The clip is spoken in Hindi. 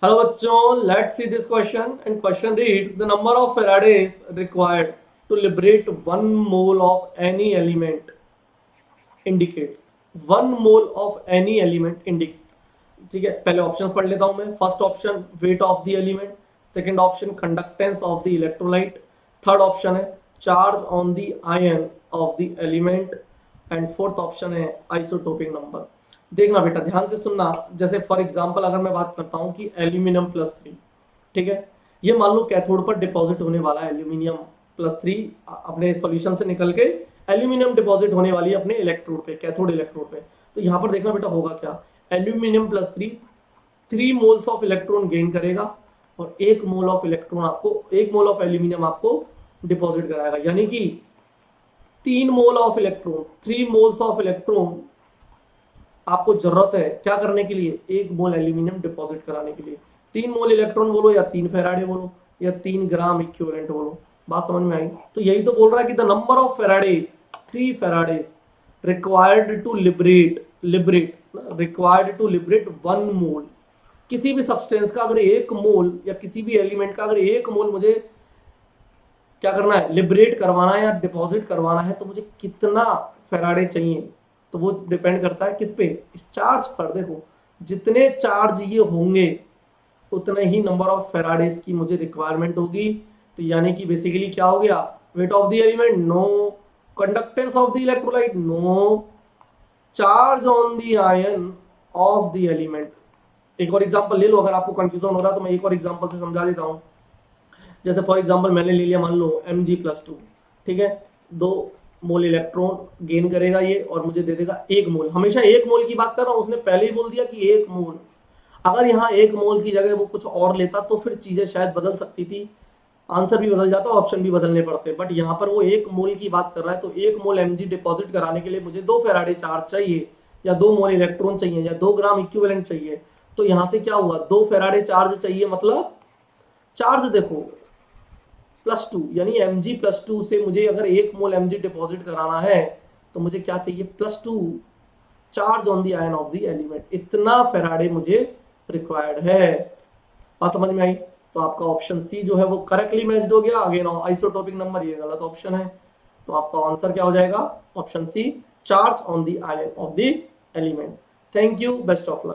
हेलो बच्चों, let's see this question and question reads the number of faradays required to liberate 1 mole of any element indicates 1 mole of any element indicates. ठीक है, पहले ऑप्शंस पढ़ लेता हूं मैं। First option weight of the element, second option conductance of the electrolyte, third option है charge on the ion of the element and fourth option है आइसोटोपिक नंबर। देखना बेटा, ध्यान से सुनना। जैसे फॉर एग्जांपल अगर मैं बात करता हूं कि एल्यूमिनियम प्लस 3, ठीक है, ये मान लो कैथोड पर डिपॉजिट होने वाला है एल्यूमिनियम प्लस 3, अपने सॉल्यूशन से निकल के एल्यूमिनियम डिपॉजिट होने वाली है अपने इलेक्ट्रोड पे, कैथोड इलेक्ट्रोड पे। तो यहाँ पर देखना बेटा होगा क्या, aluminium plus 3 moles of electron gain करेगा और 1 मोल ऑफ इलेक्ट्रॉन आपको, 1 मोल ऑफ एल्यूमिनियम आपको डिपॉजिट कराएगा, यानी कि 3 mole of electron, 3 moles of electron आपको जरूरत है क्या करने के लिए, 1 मोल एल्यूमिनियम डिपॉजिट कराने के लिए। 3 मोल इलेक्ट्रॉन बोलो या 3 फेराडे बोलो या 3 ग्राम इक्विवेलेंट बोलो, बात समझ में आई। तो यही तो बोल रहा है कि the number of faradays, 3 faradays required to liberate required to liberate 1 mole. किसी भी सब्सटेंस का अगर 1 मोल या किसी भी एलिमेंट का अगर 1 मोल मुझे क्या करना है, लिबरेट करवाना है या डिपॉजिट करवाना है, तो मुझे कितना फेराडे चाहिए। तो वो डिपेंड करता है किस पे, इस चार्ज पर। देखो जितने चार्ज ये होंगे उतने ही नंबर ऑफ फेराडेज की मुझे रिक्वायरमेंट होगी। तो यानी कि बेसिकली क्या हो गया, weight of the element no, conductance of the electrolyte no, charge on the ion of the element. एक और एग्जांपल ले लो, अगर आपको कंफ्यूजन हो रहा है तो मैं एक और एग्जांपल से समझा देता हूं। जैसे फॉर एग्जांपल मैंने ले लिया, मान लो Mg+2, ठीक है, 2 मोल इलेक्ट्रॉन गेन करेगा ये और मुझे दे देगा 1 मोल। हमेशा 1 मोल की बात कर रहा हूं, उसने पहले ही बोल दिया कि 1 मोल। अगर यहाँ 1 मोल की जगह वो कुछ और लेता तो फिर चीजें शायद बदल सकती थी, आंसर भी बदल जाता, ऑप्शन भी बदलने पड़ते। बट यहाँ पर वो 1 मोल की बात कर रहा है, तो 1 मोल Mg डिपॉजिट कराने के लिए मुझे 2 फेराडे चार्ज चाहिए या 2 मोल इलेक्ट्रॉन चाहिए या 2 ग्राम इक्विवेलेंट चाहिए। तो यहाँ से क्या हुआ, 2 फेराडे चार्ज चाहिए, मतलब चार्ज देखो +2, यानी Mg+2 से मुझे अगर 1 मोल Mg डिपॉजिट कराना है तो मुझे क्या चाहिए, +2 charge on the ion of the element. इतना फेराडे मुझे रिक्वायर्ड है। बात समझ में आई। तो आपका ऑप्शन सी जो है वो करेक्टली मैच्ड हो गया। अगेन आइसोटोपिक नंबर ये गलत ऑप्शन है, तो आपका आंसर क्या हो जाएगा, option C, charge on the ion of the element. Thank you, best of luck.